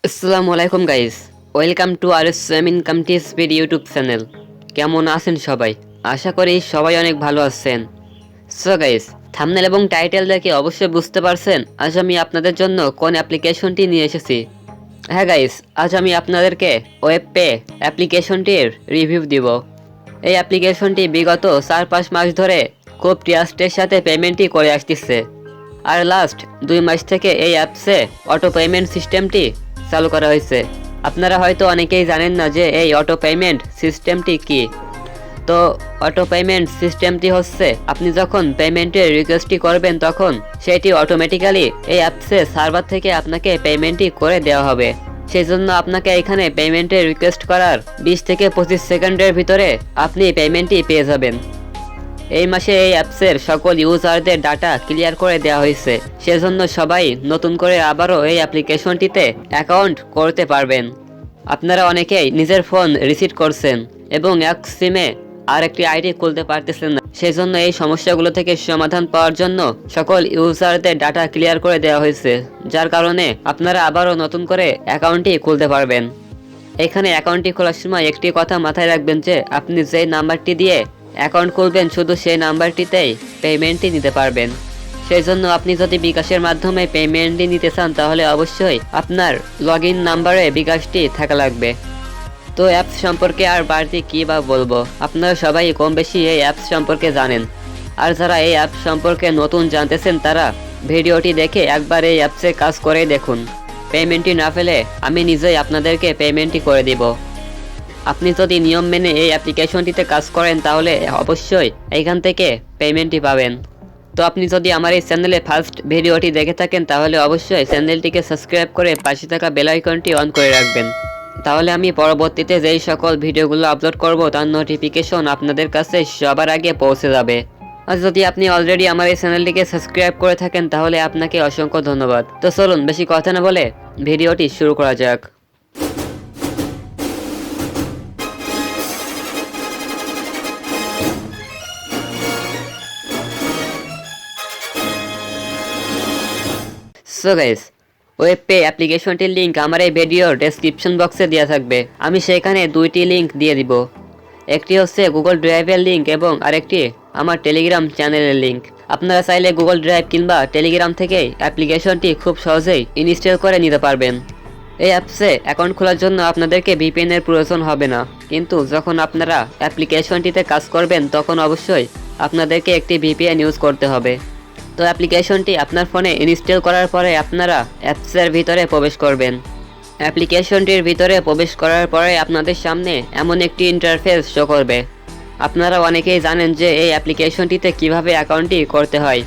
আসসালামু আলাইকুম guys, welcome to R M income tips video YouTube channel. কেমন আছেন সবাই? আশা করি সবাই অনেক ভালো আছেন। সো গাইস, থাম্বনেল এবং টাইটেল দেখে অবশ্যই বুঝতে পারছেন আজ আমি আপনাদের জন্য কোন অ্যাপ্লিকেশনটি নিয়ে এসেছি। হ্যাঁ গাইস, আজ আমি আপনাদেরকে ওয়েবপে অ্যাপ্লিকেশনটির রিভিউ দিব। এই অ্যাপ্লিকেশনটি বিগত 4-5 মাস ধরে খুব ট্রাস্টের সাথে পেমেন্টই করে আসতেছে। আর লাস্ট 2 মাস থেকে এই অ্যাপসে অটো পেমেন্ট সিস্টেমটি চালু করা হয়েছে। আপনারা হয়তো অনেকেই জানেন না যে এই অটো পেমেন্ট সিস্টেমটি কি। তো অটো পেমেন্ট সিস্টেমটি হচ্ছে আপনি যখন পেমেন্টের রিকোয়েস্টটি করবেন তখন সেটি অটোমেটিক্যালি এই অ্যাপসে সার্ভার থেকে আপনাকে পেমেন্টটি করে দেওয়া হবে। সেই জন্য আপনাকে এখানে পেমেন্টের রিকোয়েস্ট করার 20 থেকে 25 সেকেন্ডের ভিতরে আপনি পেমেন্টটি পেয়ে যাবেন। এই মাসে এই অ্যাপসের সকল ইউজারদের ডাটা ক্লিয়ার করে দেওয়া হয়েছে, সেজন্য সবাই নতুন করে আবারও এই অ্যাপ্লিকেশনটিতে অ্যাকাউন্ট করতে পারবেন। আপনারা অনেকেই নিজের ফোন রিসিট করছেন এবং এক সিমে আর একটি আইডি খুলতে পারতেছেন না, সেজন্য এই সমস্যাগুলো থেকে সমাধান পাওয়ার জন্য সকল ইউজারদের ডাটা ক্লিয়ার করে দেওয়া হয়েছে, যার কারণে আপনারা আবারও নতুন করে অ্যাকাউন্টটি খুলতে পারবেন। এখানে অ্যাকাউন্টটি খোলার সময় একটি কথা মাথায় রাখবেন যে আপনি যেই নাম্বারটি দিয়ে অ্যাকাউন্ট খুলবেন শুধু সেই নাম্বারটিতেই পেমেন্টটি নিতে পারবেন। সেই জন্য আপনি যদি বিকাশের মাধ্যমে পেমেন্টটি নিতে চান তাহলে অবশ্যই আপনার লগইন নাম্বারে বিকাশটি থাকা লাগবে। তো অ্যাপস সম্পর্কে আর বাড়তি কী বা বলবো, আপনারা সবাই কম বেশি এই অ্যাপস সম্পর্কে জানেন। আর যারা এই অ্যাপস সম্পর্কে নতুন জানতেছেন তারা ভিডিওটি দেখে একবার এই অ্যাপসে কাজ করে দেখুন। পেমেন্টটি না পেলে আমি নিজেই আপনাদেরকে পেমেন্টটি করে দিব। আপনি যদি নিয়ম মেনে এই অ্যাপ্লিকেশনটিতে কাজ করেন তাহলে অবশ্যই এইখান থেকে পেমেন্টটি পাবেন। তো আপনি যদি আমার এই চ্যানেলে ফার্স্ট ভিডিওটি দেখে থাকেন তাহলে অবশ্যই চ্যানেলটিকে সাবস্ক্রাইব করে পাশে থাকা বেল আইকনটি অন করে রাখবেন। তাহলে আমি পরবর্তীতে যেই সকল ভিডিওগুলো আপলোড করব তার নোটিফিকেশন আপনাদের কাছে সবার আগে পৌঁছে যাবে। আর যদি আপনি অলরেডি আমার এই চ্যানেলটিকে সাবস্ক্রাইব করে থাকেন তাহলে আপনাকে অসংখ্য ধন্যবাদ। তো চলুন বেশি কথা না বলে ভিডিওটি শুরু করা যাক। সো গাইস, ওয়েবপে অ্যাপ্লিকেশনটির লিঙ্ক আমার এই ভিডিওর ডেসক্রিপশন বক্সে দেওয়া থাকবে। আমি সেখানে দুইটি লিঙ্ক দিয়ে দিব। একটি হচ্ছে গুগল ড্রাইভের লিঙ্ক এবং আরেকটি আমার টেলিগ্রাম চ্যানেলের লিঙ্ক। আপনারা চাইলে গুগল ড্রাইভ কিংবা টেলিগ্রাম থেকেই অ্যাপ্লিকেশনটি খুব সহজেই ইনস্টল করে নিতে পারবেন। এই অ্যাপসে অ্যাকাউন্ট খোলার জন্য আপনাদেরকে ভিপিএনের প্রয়োজন হবে না, কিন্তু যখন আপনারা অ্যাপ্লিকেশনটিতে কাজ করবেন তখন অবশ্যই আপনাদেরকে একটি ভিপিএন ইউজ করতে হবে। তো অ্যাপ্লিকেশনটি আপনার ফোনে ইনস্টল করার পরে আপনারা অ্যাপসের ভিতরে প্রবেশ করবেন। অ্যাপ্লিকেশনটির ভিতরে প্রবেশ করার পরে আপনাদের সামনে এমন একটি ইন্টারফেস শো করবে। আপনারা অনেকেই জানেন যে এই অ্যাপ্লিকেশনটিতে কিভাবে অ্যাকাউন্টটি করতে হয়।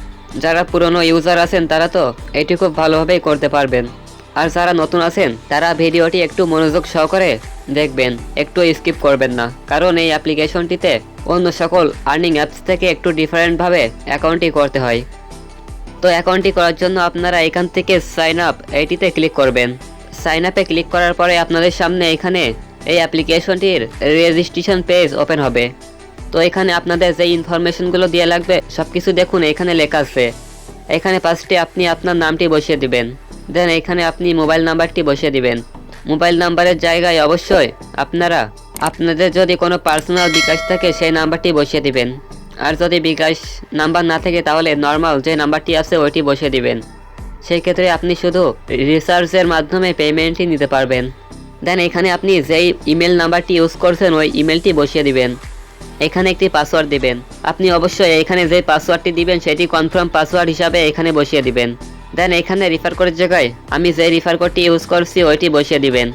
যারা পুরনো ইউজার আছেন তারা তো এটি খুব ভালোভাবেই করতে পারবেন, আর যারা নতুন আছেন তারা ভিডিওটি একটু মনোযোগ সহকারে দেখবেন, একটু স্কিপ করবেন না, কারণ এই অ্যাপ্লিকেশনটিতে অন্য সকল আর্নিং অ্যাপস থেকে একটু ডিফারেন্টভাবে অ্যাকাউন্টটি করতে হয়। তো অ্যাকাউন্টটি করার জন্য আপনারা এখান থেকে সাইন আপ এইটিতে ক্লিক করবেন। সাইন আপে ক্লিক করার পরে আপনাদের সামনে এখানে এই অ্যাপ্লিকেশনটির রেজিস্ট্রেশন পেজ ওপেন হবে। তো এখানে আপনাদের যে ইনফরমেশনগুলো দিয়ে লাগবে সব কিছু দেখুন এখানে লেখা আছে। এখানে ফার্স্টে আপনি আপনার নামটি বসিয়ে দিবেন, দেন এখানে আপনি মোবাইল নাম্বারটি বসিয়ে দিবেন। মোবাইল নাম্বারের জায়গায় অবশ্যই আপনারা আপনাদের যদি কোনো পার্সোনাল বিকাশ থাকে সেই নাম্বারটি বসিয়ে দিবেন, আর যদি বিকাশ নাম্বার না থাকে তাহলে নর্মাল যে নাম্বারটি আছে ওইটি বসিয়ে দিবেন। সেই ক্ষেত্রে আপনি শুধু রিচার্জের মাধ্যমে পেমেন্টটি নিতে পারবেন। দেন এখানে আপনি যেই ইমেল নাম্বারটি ইউজ করছেন ওই ইমেলটি বসিয়ে দিবেন। এখানে একটি পাসওয়ার্ড দিবেন। আপনি অবশ্যই এখানে যে পাসওয়ার্ডটি দিবেন সেটি কনফার্ম পাসওয়ার্ড হিসাবে এখানে বসিয়ে দিবেন। দেন এখানে রিফার কোডের জায়গায় আমি যে রিফার কোডটি ইউজ করছি ওইটি বসিয়ে দিবেন।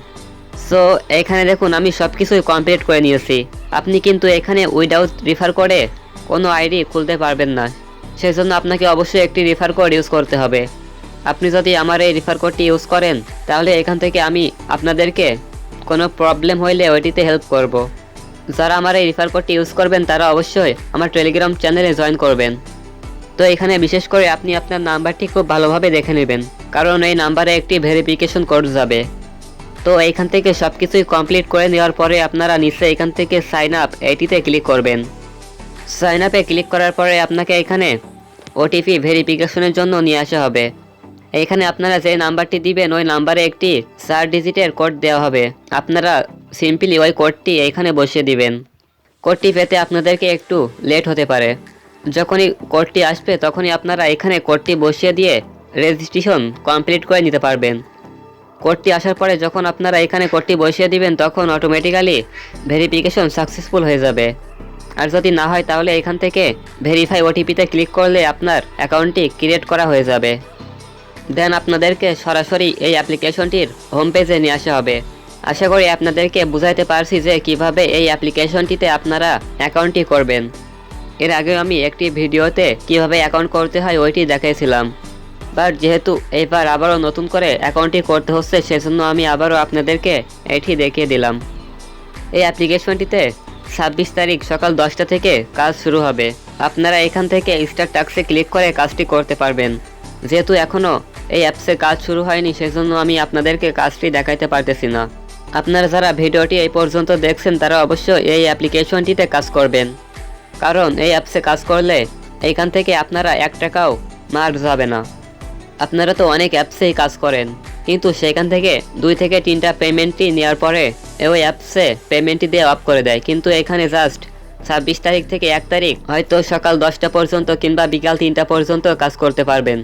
সো এখানে দেখুন আমি সব কিছুই কমপ্লিট করে নিয়েছি। আপনি কিন্তু এখানে উইদাউট রিফার কোডে কোনো আইডি খুলতে পারবেন না, সেজন্য আপনাকে অবশ্যই একটি রিফার কোড ইউজ করতে হবে। আপনি যদি আমার এই রিফার কোডটি ইউজ করেন তাহলে এখান থেকে আমি আপনাদেরকে কোনো প্রবলেম হইলে ওইটিতে হেল্প করব। যারা আমার এই রিফার কোডটি ইউজ করবেন তারা অবশ্যই আমার টেলিগ্রাম চ্যানেলে জয়েন করবেন। তো এখানে বিশেষ করে আপনি আপনার নাম্বারটি খুব ভালোভাবে দেখে নেবেন, কারণ এই নাম্বারে একটি ভেরিফিকেশন কোড যাবে। তো এইখান থেকে সব কিছুই কমপ্লিট করে নেওয়ার পরে আপনারা নিচে এখান থেকে সাইন আপ এইটিতে ক্লিক করবেন। সাইন আপে ক্লিক করার পরে আপনাকে এখানে ওটিপি ভেরিফিকেশনের জন্য নিয়ে আসা হবে। এখানে আপনারা যে নাম্বারটি দিবেন ওই নাম্বারে একটি 4 ডিজিটের কোড দেওয়া হবে। আপনারা সিম্পলি ওই কোডটি এখানে বসিয়ে দিবেন। কোডটি পেতে আপনাদেরকে একটু লেট হতে পারে। যখনই কোডটি আসবে তখনই আপনারা এখানে কোডটি বসিয়ে দিয়ে রেজিস্ট্রেশন কমপ্লিট করে নিতে পারবেন। কোডটি আসার পরে যখন আপনারা এখানে কোডটি বসিয়ে দিবেন তখন অটোমেটিক্যালি ভেরিফিকেশন সাকসেসফুল হয়ে যাবে। আর যদি না হয় তাহলে এখান থেকে ভেরিফাই ওটিপিতে ক্লিক করলে আপনার অ্যাকাউন্টটি ক্রিয়েট করা হয়ে যাবে। দেন আপনাদেরকে সরাসরি এই অ্যাপ্লিকেশনটির হোম পেজে নিয়ে আসা হবে। আশা করি আপনাদেরকে বুঝাইতে পারছি যে কিভাবে এই অ্যাপ্লিকেশনটিতে আপনারা অ্যাকাউন্টটি করবেন। এর আগেও আমি একটি ভিডিওতে কিভাবে অ্যাকাউন্ট করতে হয় ওইটি দেখিয়েছিলাম, বাট যেহেতু এবার আবারও নতুন করে অ্যাকাউন্টটি করতে হচ্ছে সেজন্য আমি আবারও আপনাদেরকে এটি দেখিয়ে দিলাম। এই অ্যাপ্লিকেশনটিতে 26 তারিখ সকাল 10টা থেকে কাজ শুরু হবে। আপনারা এখান থেকে স্টার্ট টাস্কে ক্লিক করে কাজটি করতে পারবেন। যেহেতু এখনও এই অ্যাপসে কাজ শুরু হয়নি সেজন্য আমি আপনাদেরকে কাজটি দেখাইতে পারতেছি না। আপনারা যারা ভিডিওটি এই পর্যন্ত দেখছেন তারা অবশ্যই এই অ্যাপ্লিকেশনটিতে কাজ করবেন, কারণ এই অ্যাপসে কাজ করলে এইখান থেকে আপনারা 1 টাকাও মার যাবে না। আপনারা তো অনেক অ্যাপসেই কাজ করেন, কিন্তু সেখান থেকে 2 থেকে 3টা পেমেন্টটি নেওয়ার পরে ওই অ্যাপসে পেমেন্টটি দিয়ে অফ করে দেয়। কিন্তু এখানে জাস্ট 26 তারিখ থেকে 1 তারিখ হয়তো সকাল 10টা পর্যন্ত কিংবা বিকাল 3টা পর্যন্ত কাজ করতে পারবেন।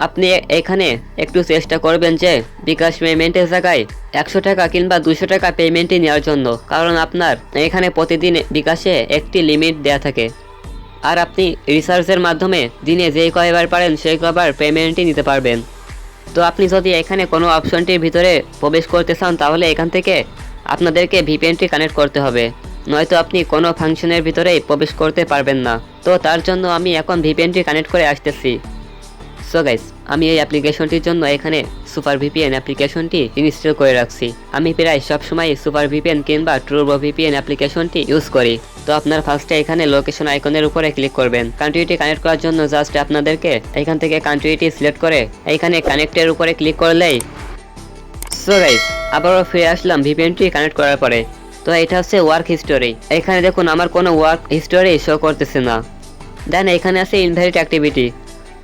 আপনি এখানে একটু চেষ্টা করবেন যে বিকাশ পেমেন্টের জায়গায় 100 টাকা কিংবা 200 টাকা পেমেন্টই নেওয়ার জন্য, কারণ আপনার এখানে প্রতিদিন বিকাশে একটি লিমিট দেয়া থাকে। আর আপনি রিচার্জের মাধ্যমে দিনে যেই কয়বার পারেন সেই কয়বার পেমেন্টই নিতে পারবেন। তো আপনি যদি এখানে কোনো অপশনটির ভিতরে প্রবেশ করতে চান তাহলে এখান থেকে আপনাদেরকে ভিপিএনটি কানেক্ট করতে হবে, নয়তো আপনি কোনো ফাংশনের ভিতরেই প্রবেশ করতে পারবেন না। তো তার জন্য আমি এখন ভিপিএনটি কানেক্ট করে আসতেছি। সো গাইস, আমি এই অ্যাপ্লিকেশনটির জন্য এখানে সুপার ভিপিএন অ্যাপ্লিকেশনটি ইনস্টল করে রাখছি। আমি প্রায় সবসময় সুপার ভিপিএন কিংবা ট্রুবো ভিপিএন অ্যাপ্লিকেশনটি ইউজ করি। তো আপনার ফার্স্টে এখানে লোকেশন আইকনের উপরে ক্লিক করবেন। কান্ট্রিটি কানেক্ট করার জন্য জাস্ট আপনাদেরকে এখান থেকে কান্ট্রিটি সিলেক্ট করে এইখানে কানেক্টের উপরে ক্লিক করলেই। সো গাইস, আবারও ফিরে আসলাম ভিপিএনটি কানেক্ট করার পরে। তো এটা হচ্ছে ওয়ার্ক হিস্টোরি। এখানে দেখুন আমার কোনো ওয়ার্ক হিস্টোরি শো করতেছে না। দেন এখানে আছে ইনভ্যালিড অ্যাক্টিভিটি।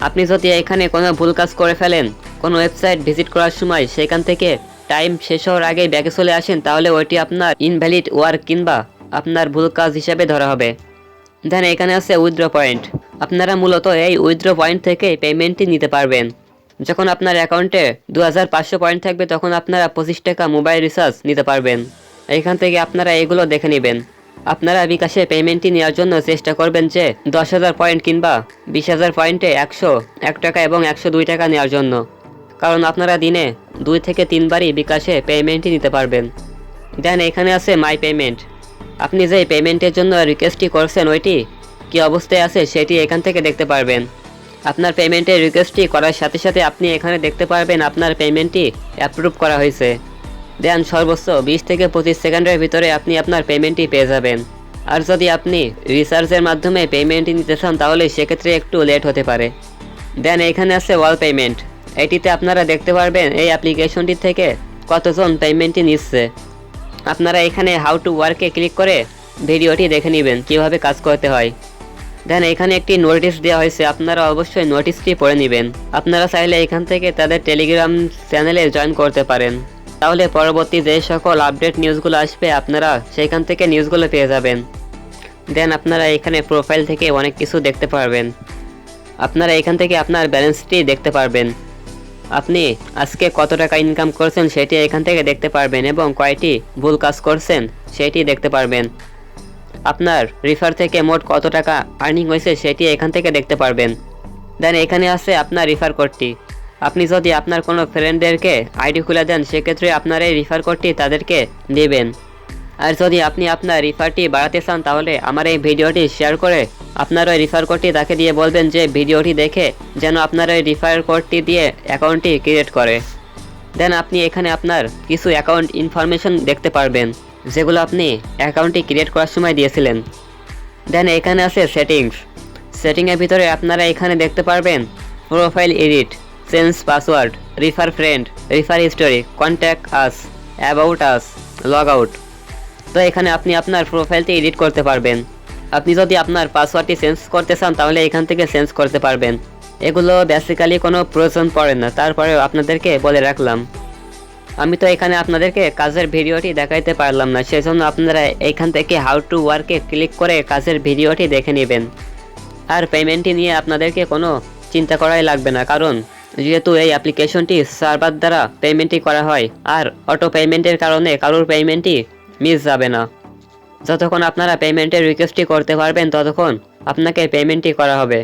আপনি যদি এখানে কোনো ভুল কাজ করে ফেলেন কোনো ওয়েবসাইট ভিজিট করার সময়, সেখান থেকে টাইম শেষ হওয়ার আগেই ব্যাকে চলে আসেন, তাহলে ওইটি আপনার ইনভ্যালিড ওয়ার্ক কিংবা আপনার ভুল কাজ হিসেবে ধরা হবে। দেন এখানে আছে উইথড্র পয়েন্ট। আপনারা মূলত এই উইথড্র পয়েন্ট থেকে পেমেন্টটি নিতে পারবেন। যখন আপনার অ্যাকাউন্টে 2500 পয়েন্ট থাকবে তখন আপনারা 25 টাকা মোবাইল রিচার্জ নিতে পারবেন। এইখান থেকে আপনারা এগুলো দেখে নেবেন। আপনারা বিকাশে পেমেন্টটি নেওয়ার জন্য চেষ্টা করবেন যে 10,000 পয়েন্ট কিংবা 20,000 পয়েন্টে 101 টাকা এবং 102 টাকা নেওয়ার জন্য, কারণ আপনারা দিনে 2 থেকে 3 বারই বিকাশে পেমেন্টটি নিতে পারবেন। দেন এখানে আছে মাই পেমেন্ট। আপনি যে পেমেন্টের জন্য রিকোয়েস্টটি করছেন ওইটি কী অবস্থায় আছে সেটি এখান থেকে দেখতে পারবেন। আপনার পেমেন্টের রিকোয়েস্টটি করার সাথে সাথে আপনি এখানে দেখতে পারবেন আপনার পেমেন্টটি অ্যাপ্রুভ করা হয়েছে। দেন সর্বোচ্চ 20 থেকে 25 সেকেন্ডের ভিতরে আপনি আপনার পেমেন্টটি পেয়ে যাবেন। আর যদি আপনি রিচার্জের মাধ্যমে পেমেন্টটি নিতে চান তাহলে সেক্ষেত্রে একটু লেট হতে পারে। দেন এখানে আছে ওয়াল পেমেন্ট। এটিতে আপনারা দেখতে পারবেন এই অ্যাপ্লিকেশনটি থেকে কতজন পেমেন্টটি নিচ্ছে। আপনারা এখানে হাউ টু ওয়ার্কে ক্লিক করে ভিডিওটি দেখে নেবেন কীভাবে কাজ করতে হয়। দেন এখানে একটি নোটিশ দেওয়া হয়েছে, আপনারা অবশ্যই নোটিশটি পড়ে নেবেন। আপনারা চাইলে এখান থেকে তাদের টেলিগ্রাম চ্যানেলে জয়েন করতে পারেন, তাহলে পরবর্তী যে সকল আপডেট নিউজগুলো আসবে আপনারা সেইখান থেকে নিউজগুলো পেয়ে যাবেন। দেন আপনারা এখানে প্রোফাইল থেকে অনেক কিছু দেখতে পারবেন। আপনারা এখান থেকে আপনার ব্যালেন্সটি দেখতে পারবেন। আপনি আজকে কত টাকা ইনকাম করছেন সেটি এখান থেকে দেখতে পারবেন এবং কয়টি ভুল কাজ করছেন সেটি দেখতে পারবেন। আপনার রিফার থেকে মোট কত টাকা আর্নিং হয়েছে সেটি এখান থেকে দেখতে পারবেন। দেন এখানে আছে আপনার রিফার কোডটি। আপনি যদি আপনার কোনো ফ্রেন্ডদেরকে আইডি খুলে দেন সেক্ষেত্রে আপনার এই রিফার কোডটি তাদেরকে দেবেন। আর যদি আপনি আপনার রিফারটি বাড়াতে চান তাহলে আমার এই ভিডিওটি শেয়ার করে আপনার ওই রিফার কোডটি তাকে দিয়ে বলবেন যে ভিডিওটি দেখে যেন আপনার ওই রিফার কোডটি দিয়ে অ্যাকাউন্টটি ক্রিয়েট করে। দেন আপনি এখানে আপনার কিছু অ্যাকাউন্ট ইনফরমেশন দেখতে পারবেন যেগুলো আপনি অ্যাকাউন্টটি ক্রিয়েট করার সময় দিয়েছিলেন। দেন এখানে আছে সেটিংস। সেটিংয়ের ভিতরে আপনারা এখানে দেখতে পারবেন profile edit, change password, refer friend, refer history, contact us, about us, log out. তো এখানে আপনি আপনার প্রোফাইলটি এডিট করতে পারবেন। আপনি যদি আপনার পাসওয়ার্ডটি চেঞ্জ করতে চান তাহলে এখান থেকে চেঞ্জ করতে পারবেন। এগুলো বেসিক্যালি কোনো প্রয়োজন পড়ে না, তারপরেও আপনাদেরকে বলে রাখলাম। আমি তো এখানে আপনাদেরকে কাজের ভিডিওটি দেখাইতে পারলাম না, সেজন্য আপনারা এখান থেকে হাউ টু ওয়ার্কে ক্লিক করে কাজের ভিডিওটি দেখে নেবেন। আর পেমেন্টটি নিয়ে আপনাদেরকে কোনো চিন্তা করাই লাগবে না, কারণ যেহেতু এই অ্যাপ্লিকেশনটি সার্ভার দ্বারা পেমেন্টই করা হয়, আর অটো পেমেন্টের কারণে কারোর পেমেন্টই মিস যাবে না। যতক্ষণ আপনারা পেমেন্টের রিকোয়েস্টটি করতে পারবেন ততক্ষণ আপনাকে পেমেন্টই করা হবে।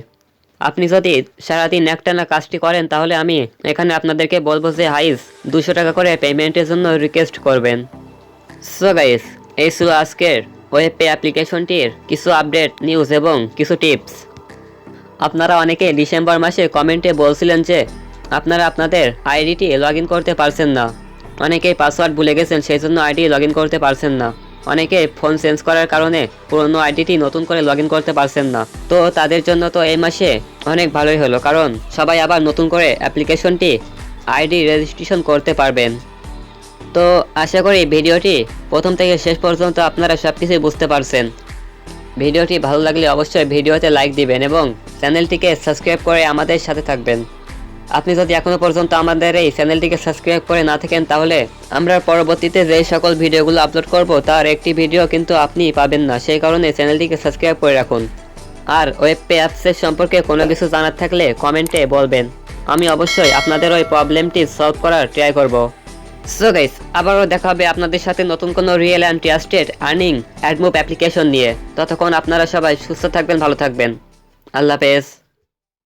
আপনি যদি সারাদিন একটানা কাজটি করেন তাহলে আমি এখানে আপনাদেরকে বলবো যে হাইস 200 টাকা করে পেমেন্টের জন্য রিকোয়েস্ট করবেন। সো গাইস, এই ছিল আজকের ওয়েবপে অ্যাপ্লিকেশনটির কিছু আপডেট, নিউজ এবং কিছু টিপস। আপনারা অনেকে ডিসেম্বর মাসে কমেন্টে বলছিলেন যে আপনারা আপনাদের আইডিটি লগ ইন করতে পারছেন না, অনেকেই পাসওয়ার্ড ভুলে গেছেন সেই জন্য আইডি লগ ইন করতে পারছেন না, অনেকে ফোন চেঞ্জ করার কারণে পুরনো আইডিটি নতুন করে লগ ইন করতে পারছেন না। তো তাদের জন্য তো এই মাসে অনেক ভালোই হলো, কারণ সবাই আবার নতুন করে অ্যাপ্লিকেশনটি আইডি রেজিস্ট্রেশন করতে পারবেন। তো আশা করি ভিডিওটি প্রথম থেকে শেষ পর্যন্ত আপনারা সব কিছুই বুঝতে পারছেন। ভিডিওটি ভালো লাগলে অবশ্যই ভিডিওতে লাইক দিবেন এবং চ্যানেলটিকে সাবস্ক্রাইব করে আমাদের সাথে থাকবেন। আপনি যদি এখনও পর্যন্ত আমাদের এই চ্যানেলটিকে সাবস্ক্রাইব করে না থাকেন তাহলে আমরা পরবর্তীতে যে সকল ভিডিওগুলো আপলোড করব তার একটি ভিডিও কিন্তু আপনি পাবেন না, সেই কারণে চ্যানেলটিকে সাবস্ক্রাইব করে রাখুন। আর ওয়েবপে অ্যাপসের সম্পর্কে কোনো কিছু জানার থাকলে কমেন্টে বলবেন, আমি অবশ্যই আপনাদের ওই প্রবলেমটি সলভ করার ট্রাই করব। সো গাইস, আবারও দেখা হবে আপনাদের সাথে নতুন কোনো real and trusted earning AdMob application নিয়ে। ততক্ষণ আপনারা সবাই সুস্থ থাকবেন, ভালো থাকবেন। আল্লাহ হাফেজ।